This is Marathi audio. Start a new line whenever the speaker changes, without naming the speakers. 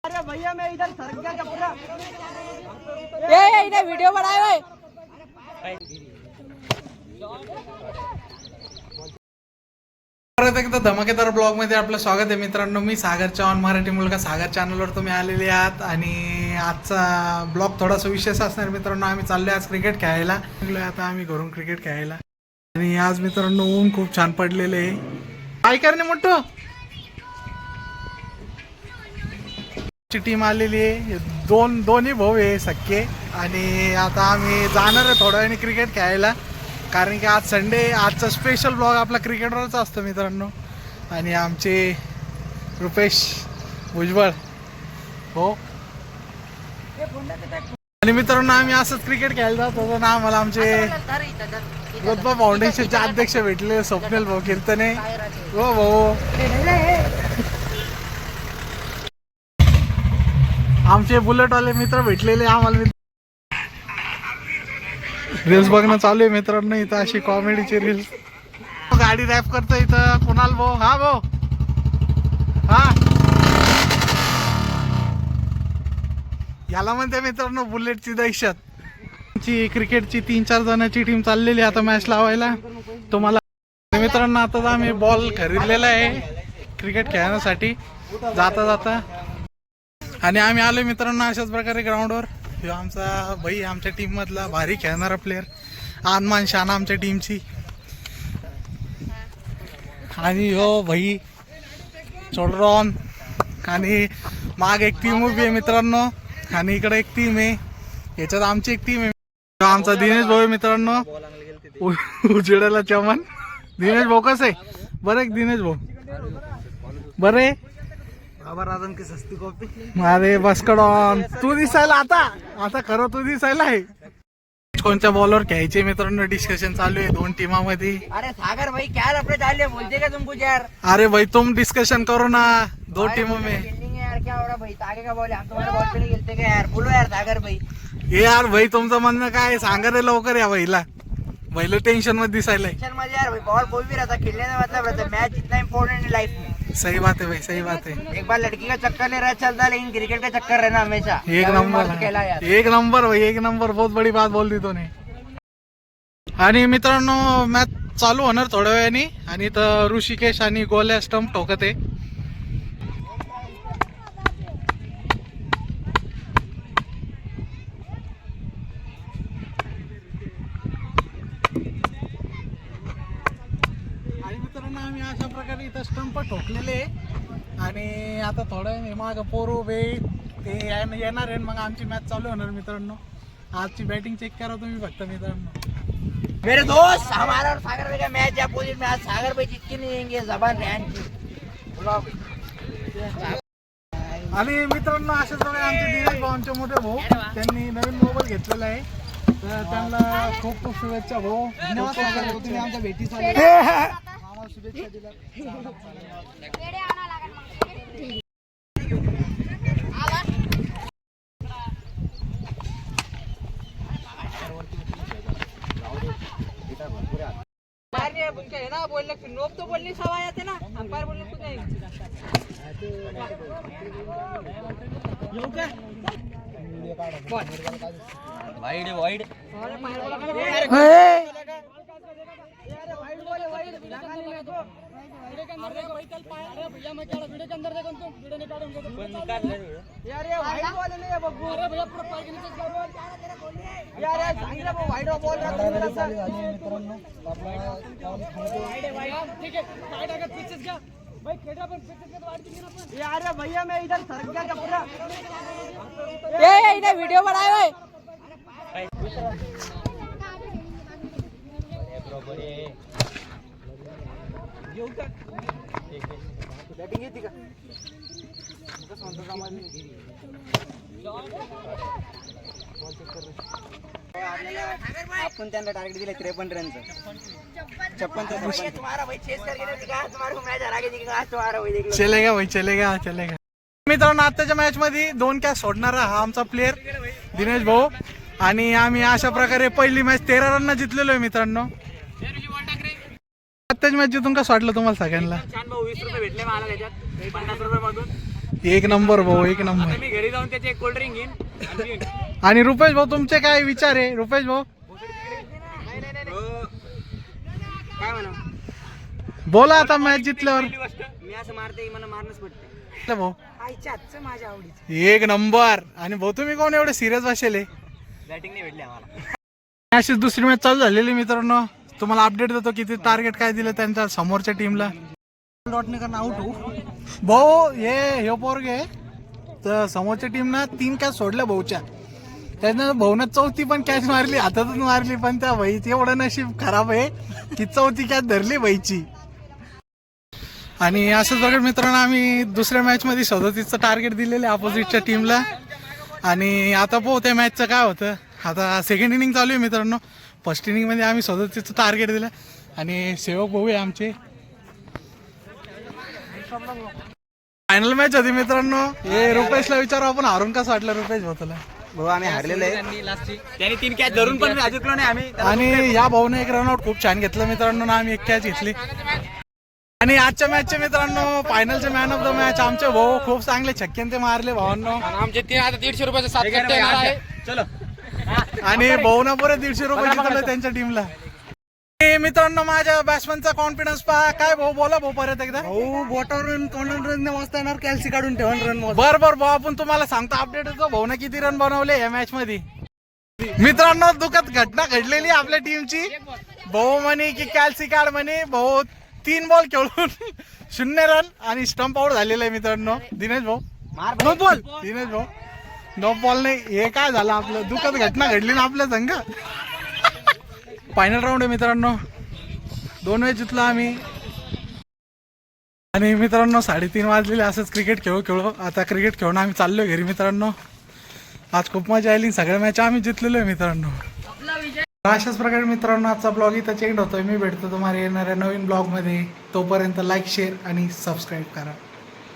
अरे भैया मैं इधर सर गया पूरा।
ये इधर वीडियो बनाए हुए।
परत एकदा धमाकेदार ब्लॉग मध्ये आपलं स्वागत आहे मित्रांनो. मी सागर चव्हाण, मराठी मुलगा. सागर चॅनलवर तुम्ही आलेले आहात आणि आजचा ब्लॉग थोडासा विशेष असणार मित्रांनो. आम्ही चाललोय आज क्रिकेट खेळायला. आता आम्ही घरून क्रिकेट खेळायला आणि आज मित्रांनो ऊन खूप छान पडलेले आहे. काय करणे मोठं ची टीम आलेली आहे. दोन्ही भाऊ आहे सख्खे आणि आता आम्ही जाणार आहे थोड्या वेळाने क्रिकेट खेळायला, कारण की आज संडे. आजचा स्पेशल ब्लॉग आपला क्रिकेटवरच असतो मित्रांनो. आणि आमचे रुपेश भुजबळ हो. आणि मित्रांनो आम्ही असंच क्रिकेट खेळायला जात होतो ना. आम्हाला आमचे रोजबा फाउंडेशनचे अध्यक्ष भेटले, स्वप्नील भाऊ कीर्तने. हो भाऊ, आमचे बुलेटवाले मित्र भेटलेले आम्हाला. रील्स बघणं चालू आहे मित्रांनो. इथं अशी कॉमेडीची रील्स. गाडी रॅप करतो इथं कुणाल भाऊ. हा भाऊ, हा याला म्हणते मित्रांनो बुलेटची दहशत. क्रिकेटची 3-4 जणांची टीम चाललेली आता मॅच लावायला. तुम्हाला मित्रांनो आता आम्ही बॉल खरीदलेला आहे क्रिकेट खेळण्यासाठी जाता जाता. आणि आम्ही आलो मित्रांनो अशाच प्रकारे ग्राउंडवर. आमचा भाई आमच्या टीम मधला भारी खेळणारा प्लेअर, आनमान शाना आमच्या टीमची. आणि हो भाई चोडरॉन. आणि माग एक टीम उभी आहे मित्रांनो आणि इकडे एक टीम आहे. याच्यात आमची एक टीम आहे. आमचा दिनेश भाऊ आहे मित्रांनो. उजेडाला चमन. दिनेश भाऊ कसं आहे? बरं आहे दिनेश भाऊ? बरे
की सस्ती कॉपी.
अरे बसकडॉन तू दिसायला आता खरं तू दिसायला आहे. कोणत्या बॉलवर घ्यायचे मित्रांनो डिस्कशन चालू आहे दोन टीमांमध्ये.
अरे सागर भाई क्या लफड़े डाले बोलते क्या तुम कुछ यार?
अरे भाई तुम डिस्कशन करो ना दो टीमों में.
यार क्या हो रहा भाई? आगे का बॉल हम तुम्हारे बॉल पे नहीं खेलते क्या यार? बोलो यार सागर भाई.
हे यार भाई तुमचं म्हणणं काय? सांगा रे लवकर या भाईला. भाईला टेंशन मध्ये दिसायला.
टेंशन मध्ये यार भाई बॉल कोई भी रहता, खेलने का मतलब रहता. मैच इतना इम्पोर्टेंट है लाइफ में.
सही बात है भाई, सही बात है.
एक बार लड़की का चक्कर ले रहा चलता, लेकिन क्रिकेट का चक्कर रहना हमेशा.
एक नंबर, एक नंबर भाई, एक नंबर. बहुत बड़ी बात बोल दी तूने. आणि मित्रांनो मॅच चालू होणार थोड्या वेळाने आणि इथं ऋषिकेश आणि गोल्या स्टंप ठोकत आहे. आणि मित्रांनो आम्ही अशा प्रकारे इथं स्टंप ठोकलेले आणि आता थोड्या वेळाने माग पोरू बे ते येणार आहे. मग आमची मॅच चालू होणार मित्रांनो. आजची बॅटिंग चेक करा तुम्ही फक्त मित्रांनो.
मेरे दोस्त हमारा और सागर भाई का मैच है अपोजिट में. आज सागर भाई जीत के नहीं देंगे जबान रहन की.
आणि मित्रांनो अशाच प्रकारे आमचे दिनेश भाऊ आमचे मोठे भाऊ त्यांनी नवीन मोबाईल घेतलेला आहे. तर त्यांना खूप खूप शुभेच्छा भाऊ. धन्यवाद तुम्ही आमच्या भेटीसाठी शुभेच्छा दिल्या.
ना बोलले नोब तो बोलने सवाय आते ना. अंपायर बोलले कुछ नहीं.
Wide wide. यार भैया मैं इधर सर गया पूरा.
ये इधर वीडियो बनाए हुए.
बॅटिंग येते का? आपण त्यांना टार्गेट दिलं 53 रनचं. 56.
चलेगा भाई, चलेगा चलेगा. मित्रांनो आताच्या मॅच मध्ये 2 कॅच सोडणारा हा आमचा प्लेअर दिनेश भाऊ. आणि आम्ही अशा प्रकारे पहिली मॅच 13 रन जिंकलेलो आहे मित्रांनो. आत्ताच मॅच जिंकून कसं वाटलं तुम्हाला सगळ्यांना?
छान भाऊ 20 रुपये भेटले मला त्याच्यात 50 रुपये मधून.
एक नंबर भाऊ, एक नंबर.
मी घरी जाऊन त्याचे एक कोल्ड्रिंक घेईन.
आणि रुपेश भाऊ तुमचे काय विचार आहे रुपेश भाऊ?
काय म्हणा
बोला आता मॅच जितल्यावर.
मी असं मारते मला मारणच पडते
भाऊ
आईच्या हातचं माझ्या आवडीचं.
एक नंबर. आणि भाऊ तुम्ही कोण एवढे सिरियस बसले?
बॅटिंग नाही भेटली आम्हाला.
अशीच दुसरी मॅच चालू झालेली मित्रांनो. तुम्हाला अपडेट देतो किती टार्गेट काय दिलं त्यांच्या समोरच्या टीमला. आउट हो भाऊ. हे पोरगे तर समोरच्या टीमनं 3 कॅच सोडल्या भाऊच्या. त्यानं भाऊनं 4थी पण कॅच मारली, हातातच मारली. पण त्या भाईचं एवढं नशीब खराब आहे की 4थी कॅच धरली भाईची. आणि असंच बघा मित्रांनो आम्ही दुसऱ्या मॅच मध्ये 37चं टार्गेट दिलेलं आहे अपोजिटच्या टीमला. आणि आता पाहू त्या मॅचचं काय होतं. आता सेकंड इनिंग चालू आहे मित्रांनो. फर्स्ट इनिंग मध्ये आम्ही 37चं टार्गेट दिलं. आणि सेवक भाऊ आहे आमचे. फायनल मॅच होती मित्रांनो. हे रुपेशला विचारू आपण हारून कसं वाटलं रुपेश भाऊ तुला?
भाऊ आम्ही हारलेलो आहे. त्याने 3 कॅच धरून पण जिंकलो नाही आम्ही.
आणि या भाऊने एक रनआउट खूप छान घेतलं मित्रांनो. आम्ही 1 कॅच घेतली. आणि आजच्या मॅचचे मित्रांनो फायनलचे मॅन ऑफ द मॅच आमचे भाऊ. खूप चांगले छक्के ते मारले भावांनो.
आमचे 150 रुपयाचे 7 कट्टे येणार आहे.
चलो.
आणि भाऊना पुरे 150 रुपये जिंकले त्यांच्या टीमला. मित्रांनो माझ्या बॅट्समनचा कॉन्फिडन्स पहा. काय भाऊ बोला भाऊ परत एकदा.
भाऊ बोटावर रन वाजता येणार, कॅल्सी काढून ठेवा रन.
बर भाऊ आपण तुम्हाला सांगतो अपडेट येतो. भाऊने किती रन बनवले या मॅच मध्ये. मित्रांनो दुःखद घटना घडलेली आपल्या टीमची. भाऊ म्हणे की कॅल्सी काढ म्हणे. भाऊ 3 बॉल खेळून 0 रन आणि स्टंप आउट झालेला आहे मित्रांनो. दिनेश भाऊ नो बॉल. दिनेश भाऊ नो बॉल नाही. हे काय झालं आपलं दुःखद घटना घडली ना आपल्या संघ. फायनल राऊंड आहे मित्रांनो. 2 मॅच जिंकला आम्ही. आणि मित्रांनो 3:30 वाजलेले. असंच क्रिकेट खेळू. आता क्रिकेट खेळून आम्ही चाललोय घरी मित्रांनो. आज खूप मजा आली. सगळ्या मॅच आम्ही जिंकलेलो आहे मित्रांनो. अशाच प्रकारे मित्रांनो आजचा ब्लॉग इथं चेंज होतोय. मी भेटतो तुम्हाला येणाऱ्या नवीन ब्लॉग मध्ये. तोपर्यंत लाईक शेअर आणि सबस्क्राईब करा.